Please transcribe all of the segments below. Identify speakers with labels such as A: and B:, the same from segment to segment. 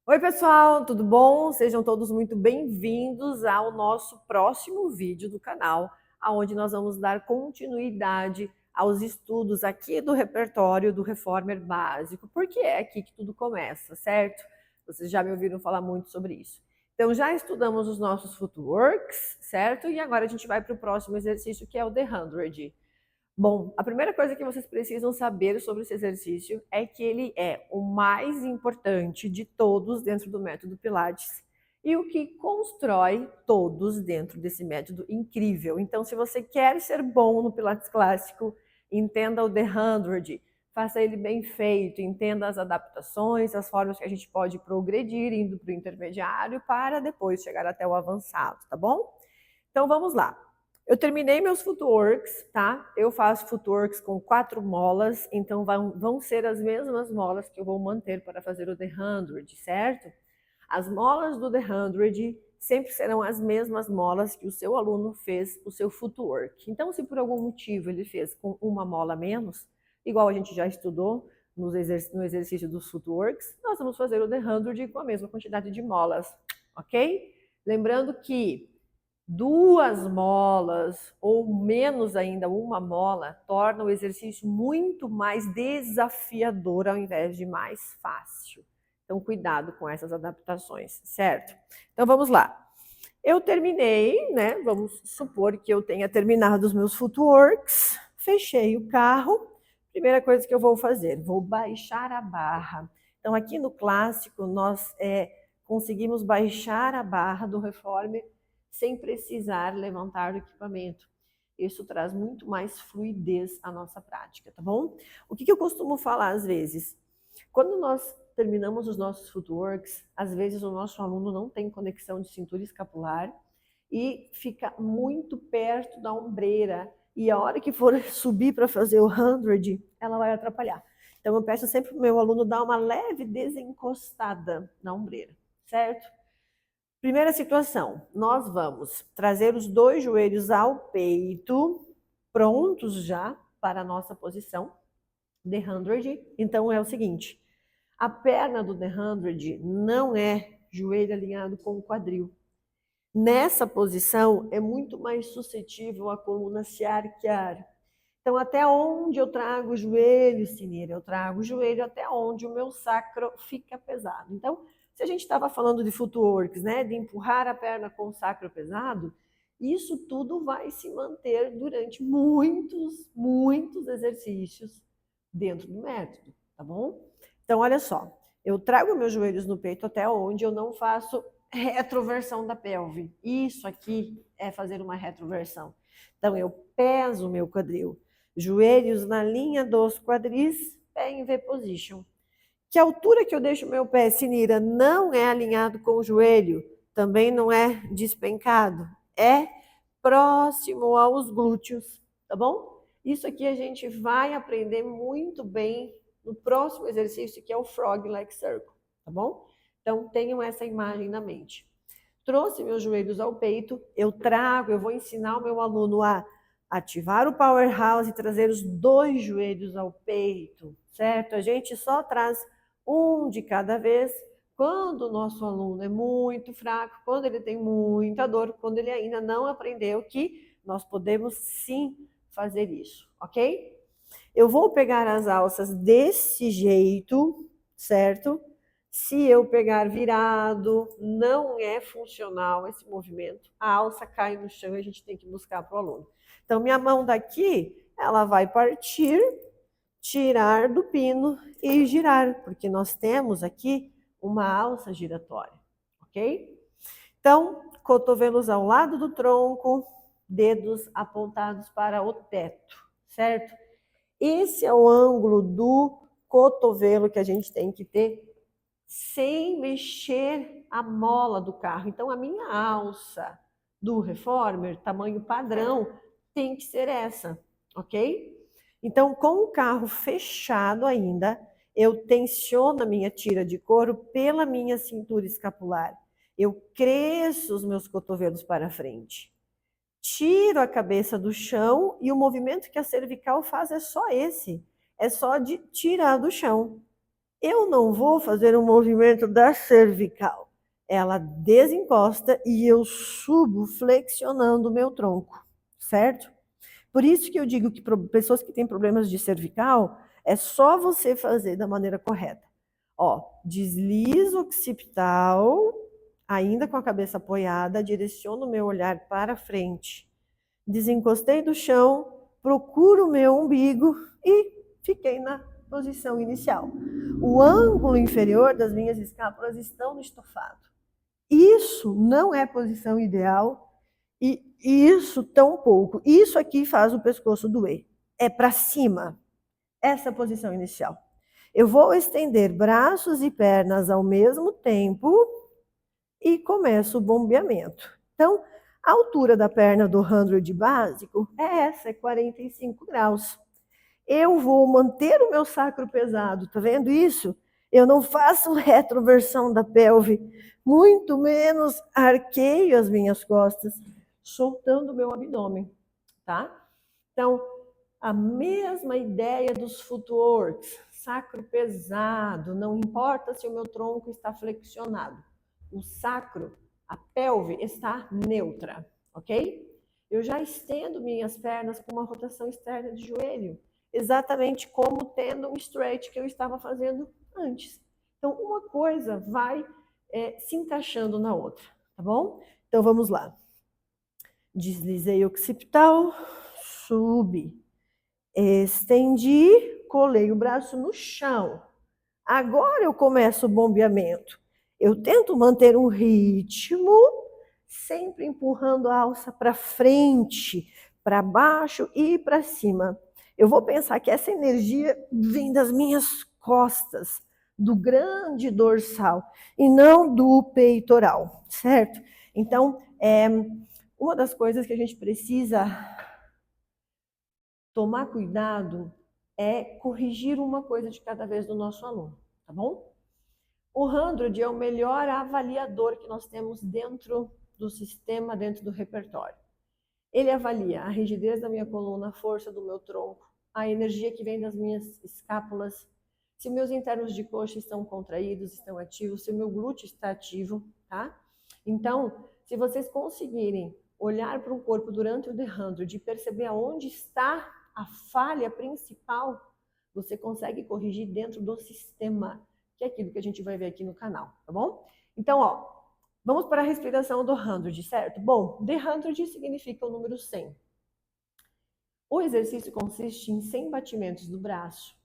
A: Oi, pessoal, tudo bom? Sejam todos muito bem-vindos ao nosso próximo vídeo do canal, onde nós vamos dar continuidade aos estudos aqui do repertório do Reformer Básico, porque é aqui que tudo começa, certo? Vocês já me ouviram falar muito sobre isso. Então, já estudamos os nossos footworks, certo? E agora a gente vai para o próximo exercício, que é o The 100. Bom, a primeira coisa que vocês precisam saber sobre esse exercício é que ele é o mais importante de todos dentro do método Pilates e o que constrói todos dentro desse método incrível. Então, se você quer ser bom no Pilates clássico, entenda o The 100, faça ele bem feito, entenda as adaptações, as formas que a gente pode progredir indo para o intermediário para depois chegar até o avançado, tá bom? Então, vamos lá. Eu terminei meus footworks, tá? Eu faço footworks com 4 molas, então vão ser as mesmas molas que eu vou manter para fazer o The 100, certo? As molas do The 100 sempre serão as mesmas molas que o seu aluno fez o seu footwork. Então, se por algum motivo ele fez com uma mola menos, igual a gente já estudou no exercício dos footworks, nós vamos fazer o The 100 com a mesma quantidade de molas, ok? Lembrando que 2 molas ou menos ainda uma mola torna o exercício muito mais desafiador ao invés de mais fácil. Então, cuidado com essas adaptações, certo? Então, vamos lá. Eu terminei, né? Vamos supor que eu tenha terminado os meus footworks, fechei o carro. Primeira coisa que eu vou fazer, vou baixar a barra. Então, aqui no clássico, nós conseguimos baixar a barra do Reformer sem precisar levantar o equipamento. Isso traz muito mais fluidez à nossa prática, tá bom? O que eu costumo falar às vezes? Quando nós terminamos os nossos footworks, às vezes o nosso aluno não tem conexão de cintura escapular e fica muito perto da ombreira. E a hora que for subir para fazer o 100, ela vai atrapalhar. Então eu peço sempre para o meu aluno dar uma leve desencostada na ombreira, certo? Primeira situação, nós vamos trazer os 2 joelhos ao peito, prontos já para a nossa posição, The 100. Então é o seguinte, a perna do The 100 não é joelho alinhado com o quadril. Nessa posição é muito mais suscetível a coluna se arquear. Então até onde eu trago o joelho, Cineira? Eu trago o joelho até onde o meu sacro fica pesado. Então, se a gente estava falando de footworks, né, de empurrar a perna com o sacro pesado, isso tudo vai se manter durante muitos exercícios dentro do método, tá bom? Então, olha só, eu trago meus joelhos no peito até onde eu não faço retroversão da pelve. Isso aqui é fazer uma retroversão. Então, eu peso o meu quadril, joelhos na linha dos quadris, pé em V-position. Que altura que eu deixo o meu pé, Sinira, não é alinhado com o joelho, também não é despencado, é próximo aos glúteos, tá bom? Isso aqui a gente vai aprender muito bem no próximo exercício, que é o Frog Leg Circle, tá bom? Então, tenham essa imagem na mente. Trouxe meus joelhos ao peito, eu vou ensinar o meu aluno a ativar o powerhouse e trazer os 2 joelhos ao peito, certo? A gente só traz um de cada vez quando o nosso aluno é muito fraco, quando ele tem muita dor, quando ele ainda não aprendeu que nós podemos sim fazer isso, ok? Eu vou pegar as alças desse jeito, certo? Se eu pegar virado, não é funcional esse movimento. A alça cai no chão e a gente tem que buscar para o aluno. Então, minha mão daqui, ela vai partir, tirar do pino e girar, porque nós temos aqui uma alça giratória, ok? Então, cotovelos ao lado do tronco, dedos apontados para o teto, certo? Esse é o ângulo do cotovelo que a gente tem que ter sem mexer a mola do carro. Então, a minha alça do Reformer, tamanho padrão, tem que ser essa, ok? Então, com o carro fechado ainda, eu tensiono a minha tira de couro pela minha cintura escapular. Eu cresço os meus cotovelos para frente. Tiro a cabeça do chão e o movimento que a cervical faz é só esse. É só de tirar do chão. Eu não vou fazer um movimento da cervical. Ela desencosta e eu subo flexionando o meu tronco, certo? Por isso que eu digo que pessoas que têm problemas de cervical, é só você fazer da maneira correta. Ó, deslizo o occipital, ainda com a cabeça apoiada, direciono o meu olhar para frente. Desencostei do chão, procuro o meu umbigo e fiquei na posição inicial. O ângulo inferior das minhas escápulas estão no estofado. Isso não é posição ideal e isso tão pouco. Isso aqui faz o pescoço doer. É para cima. Essa é a posição inicial. Eu vou estender braços e pernas ao mesmo tempo e começo o bombeamento. Então, a altura da perna do 100 básico é essa, é 45 graus. Eu vou manter o meu sacro pesado, tá vendo isso? Eu não faço retroversão da pelve, muito menos arqueio as minhas costas, soltando o meu abdômen, tá? Então, a mesma ideia dos footworks, sacro pesado, não importa se o meu tronco está flexionado. O sacro, a pelve está neutra, ok? Eu já estendo minhas pernas com uma rotação externa de joelho, exatamente como tendo um straight que eu estava fazendo antes. Então, uma coisa vai se encaixando na outra, tá bom? Então, vamos lá. Deslizei o occipital, subi, estendi, colei o braço no chão. Agora eu começo o bombeamento. Eu tento manter um ritmo, sempre empurrando a alça para frente, para baixo e para cima. Eu vou pensar que essa energia vem das minhas costas, do grande dorsal, e não do peitoral, certo? Então, uma das coisas que a gente precisa tomar cuidado é corrigir uma coisa de cada vez do nosso aluno, tá bom? O 100 é o melhor avaliador que nós temos dentro do sistema, dentro do repertório. Ele avalia a rigidez da minha coluna, a força do meu tronco, a energia que vem das minhas escápulas, se meus internos de coxa estão contraídos, estão ativos, se o meu glúteo está ativo, tá? Então, se vocês conseguirem olhar para o corpo durante o The 100 e perceber aonde está a falha principal, você consegue corrigir dentro do sistema, que é aquilo que a gente vai ver aqui no canal, tá bom? Então, ó, vamos para a respiração do 100, certo? Bom, The 100 significa o número 100. O exercício consiste em 100 batimentos do braço,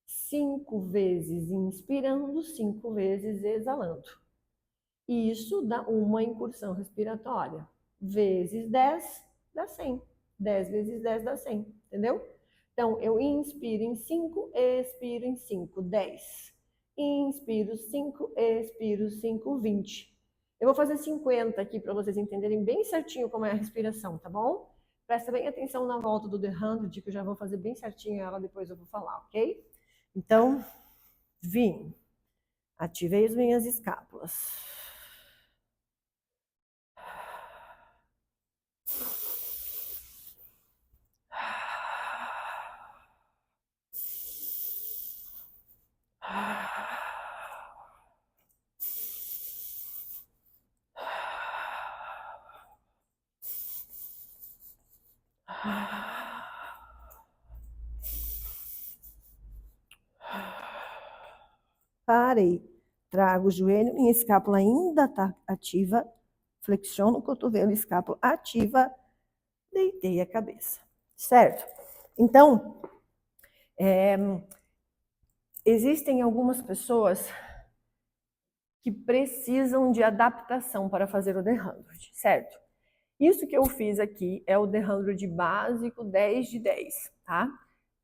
A: 5 vezes inspirando, 5 vezes exalando. Isso dá uma incursão respiratória. Vezes 10 dá 100. 10 vezes 10 dá 100, entendeu? Então, eu inspiro em 5, expiro em 5, 10. Inspiro 5, expiro 5, 20. Eu vou fazer 50 aqui para vocês entenderem bem certinho como é a respiração, tá bom? Presta bem atenção na volta do The 100, que eu já vou fazer bem certinho ela, depois eu vou falar, ok? Então, vim. Ativei as minhas escápulas. Parei. Trago o joelho, minha escápula ainda está ativa. Flexiono o cotovelo, escápula ativa. Deitei a cabeça. Certo? Então, existem algumas pessoas que precisam de adaptação para fazer o The 100, certo? Isso que eu fiz aqui é o The 100 básico 10 de 10, tá?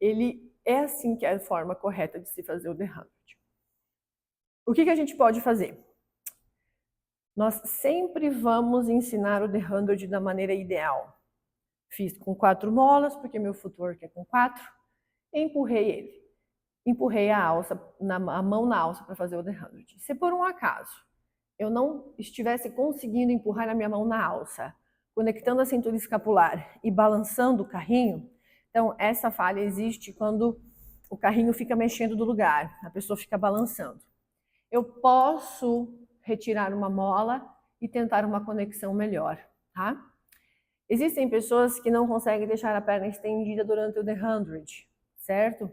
A: Ele é assim que é a forma correta de se fazer o The 100. O que a gente pode fazer? Nós sempre vamos ensinar o The 100 da maneira ideal. Fiz com 4 molas, porque meu footwork é com 4. Empurrei ele. Empurrei a alça, a mão na alça para fazer o The 100. Se por um acaso eu não estivesse conseguindo empurrar a minha mão na alça, conectando a cintura escapular e balançando o carrinho, então essa falha existe quando o carrinho fica mexendo do lugar, a pessoa fica balançando. Eu posso retirar uma mola e tentar uma conexão melhor, tá? Existem pessoas que não conseguem deixar a perna estendida durante o The 100, certo?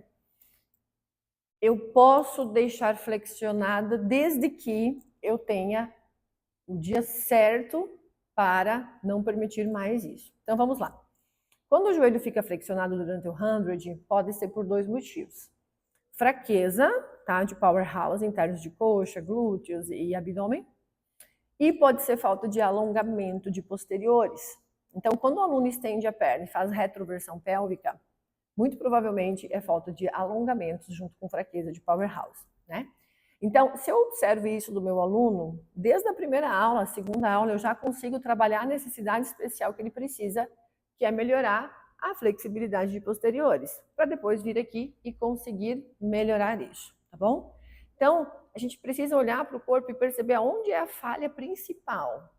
A: Eu posso deixar flexionada desde que eu tenha o dia certo para não permitir mais isso. Então vamos lá. Quando o joelho fica flexionado durante o 100, pode ser por 2 motivos. Fraqueza, tá, de powerhouse em termos de coxa, glúteos e abdômen. E pode ser falta de alongamento de posteriores. Então, quando o aluno estende a perna e faz retroversão pélvica, muito provavelmente é falta de alongamentos junto com fraqueza de powerhouse, né? Então, se eu observo isso do meu aluno, desde a primeira aula, a segunda aula, eu já consigo trabalhar a necessidade especial que ele precisa, que é melhorar a flexibilidade de posteriores, para depois vir aqui e conseguir melhorar isso, tá bom? Então, a gente precisa olhar para o corpo e perceber onde é a falha principal.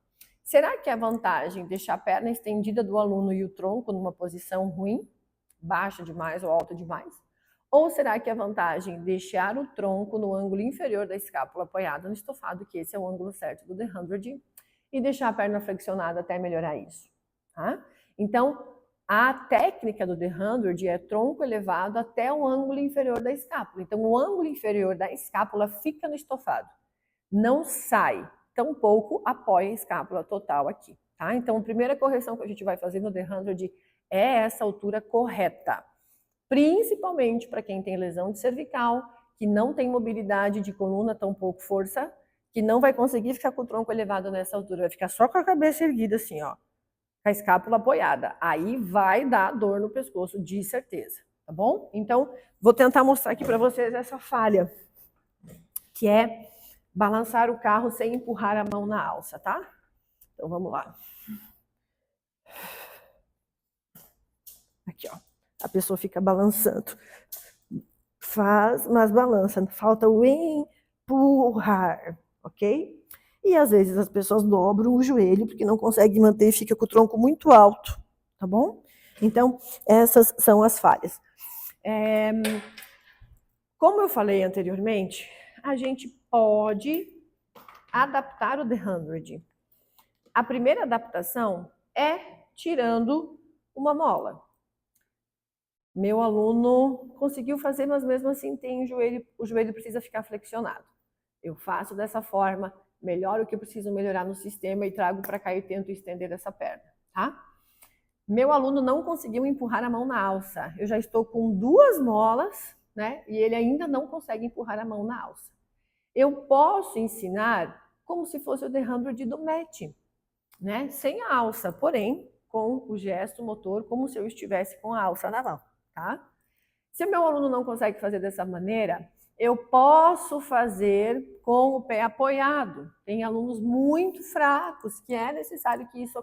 A: Será que é a vantagem deixar a perna estendida do aluno e o tronco numa posição ruim, baixa demais ou alta demais? Ou será que é a vantagem deixar o tronco no ângulo inferior da escápula apoiado no estofado, que esse é o ângulo certo do The 100, e deixar a perna flexionada até melhorar isso? Tá? Então, a técnica do The 100 é tronco elevado até o ângulo inferior da escápula. Então, o ângulo inferior da escápula fica no estofado, não sai, tampouco apoia a escápula total aqui. Tá? Então, a primeira correção que a gente vai fazer no The 100 é essa altura correta. Principalmente para quem tem lesão de cervical, que não tem mobilidade de coluna, tampouco força, que não vai conseguir ficar com o tronco elevado nessa altura, vai ficar só com a cabeça erguida assim, ó, com a escápula apoiada. Aí vai dar dor no pescoço, de certeza, tá bom? Então, vou tentar mostrar aqui para vocês essa falha, que é balançar o carro sem empurrar a mão na alça, tá? Então, vamos lá. Aqui, ó. A pessoa fica balançando. Faz, mas balança. Falta o empurrar, ok? E às vezes as pessoas dobram o joelho porque não conseguem manter e fica com o tronco muito alto, tá bom? Então, essas são as falhas. Como eu falei anteriormente, a gente pode adaptar o The 100. A primeira adaptação é tirando uma mola. Meu aluno conseguiu fazer, mas mesmo assim tem o joelho precisa ficar flexionado. Eu faço dessa forma, melhoro o que eu preciso melhorar no sistema e trago para cá e tento estender essa perna, tá? Meu aluno não conseguiu empurrar a mão na alça. Eu já estou com 2 molas, né? E ele ainda não consegue empurrar a mão na alça. Eu posso ensinar como se fosse o The 100 do match, né? Sem a alça, porém com o gesto motor como se eu estivesse com a alça na mão. Tá? Se o meu aluno não consegue fazer dessa maneira, eu posso fazer com o pé apoiado. Tem alunos muito fracos que é necessário que isso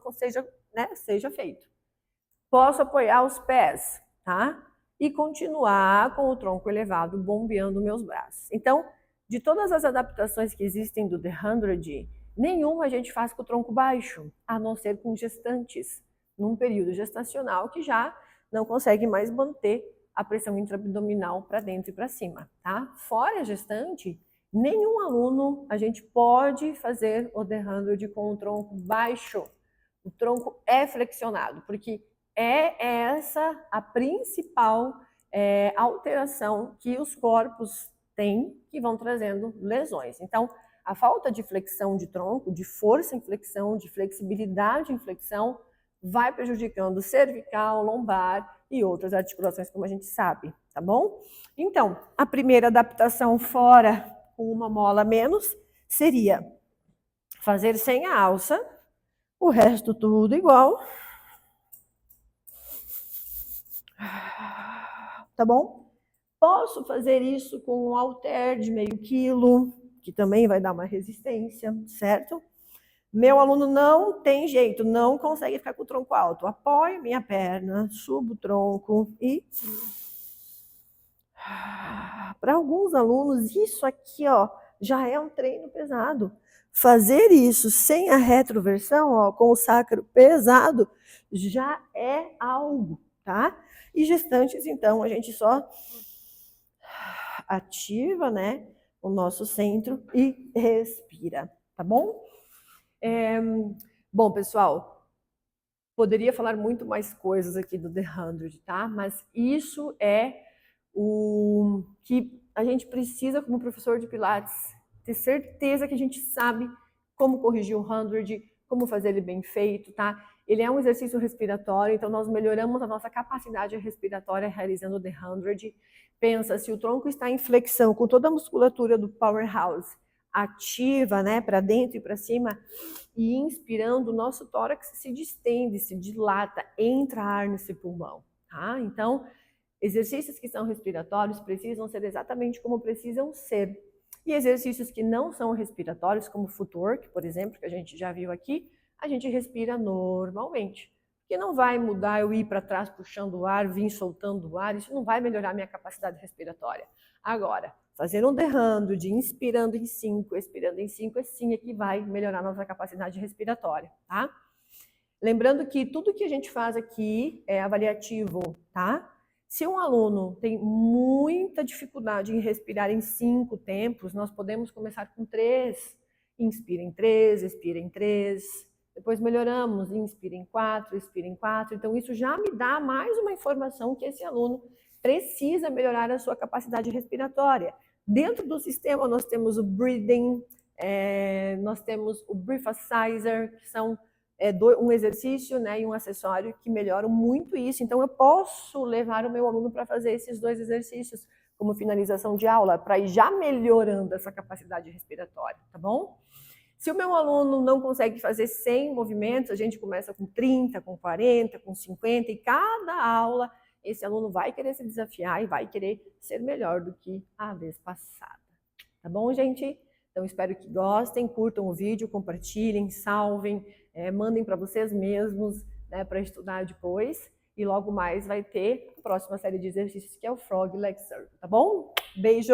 A: seja feito. Posso apoiar os pés, tá? E continuar com o tronco elevado, bombeando meus braços. Então, de todas as adaptações que existem do The 100, nenhuma a gente faz com o tronco baixo, a não ser com gestantes, num período gestacional que já não consegue mais manter a pressão intraabdominal para dentro e para cima, tá? Fora a gestante, nenhum aluno a gente pode fazer o The 100 com o tronco baixo. O tronco é flexionado, porque é essa a principal alteração que os corpos têm que vão trazendo lesões. Então, a falta de flexão de tronco, de força em flexão, de flexibilidade em flexão, vai prejudicando cervical, lombar e outras articulações, como a gente sabe, tá bom? Então, a primeira adaptação fora com uma mola a menos seria fazer sem a alça, o resto tudo igual. Tá bom? Posso fazer isso com um halter de meio quilo, que também vai dar uma resistência, certo? Meu aluno não tem jeito, não consegue ficar com o tronco alto. Apoio minha perna, subo o tronco e... Para alguns alunos, isso aqui, ó, já é um treino pesado. Fazer isso sem a retroversão, ó, com o sacro pesado, já é algo, tá? E gestantes, então, a gente só ativa, né, o nosso centro e respira, tá bom? Bom, pessoal, poderia falar muito mais coisas aqui do The 100, tá? Mas isso é o que a gente precisa, como professor de Pilates, ter certeza que a gente sabe como corrigir o 100, como fazer ele bem feito, tá? Ele é um exercício respiratório, então nós melhoramos a nossa capacidade respiratória realizando o The 100. Pensa, se o tronco está em flexão, com toda a musculatura do powerhouse ativa, né, para dentro e para cima, e inspirando, o nosso tórax se distende, se dilata, entra ar nesse pulmão, tá? Então, exercícios que são respiratórios precisam ser exatamente como precisam ser. E exercícios que não são respiratórios, como footwork, por exemplo, que a gente já viu aqui, a gente respira normalmente. Porque não vai mudar eu ir para trás puxando o ar, vir soltando o ar, isso não vai melhorar minha capacidade respiratória. Agora, fazer um The 100, inspirando em 5, expirando em 5, assim é que vai melhorar nossa capacidade respiratória, tá? Lembrando que tudo que a gente faz aqui é avaliativo, tá? Se um aluno tem muita dificuldade em respirar em 5 tempos, nós podemos começar com 3. Inspira em 3, expira em 3. Depois melhoramos, inspira em 4, expira em 4. Então isso já me dá mais uma informação que esse aluno precisa melhorar a sua capacidade respiratória. Dentro do sistema nós temos o breathing, nós temos o breathalyzer, que são um exercício, né, e um acessório que melhoram muito isso. Então, eu posso levar o meu aluno para fazer esses 2 exercícios como finalização de aula, para ir já melhorando essa capacidade respiratória, tá bom? Se o meu aluno não consegue fazer 100 movimentos, a gente começa com 30, com 40, com 50, e cada aula esse aluno vai querer se desafiar e vai querer ser melhor do que a vez passada. Tá bom, gente? Então, espero que gostem, curtam o vídeo, compartilhem, salvem, mandem para vocês mesmos, né, para estudar depois. E logo mais vai ter a próxima série de exercícios, que é o Frog Leg Circle, tá bom? Beijo!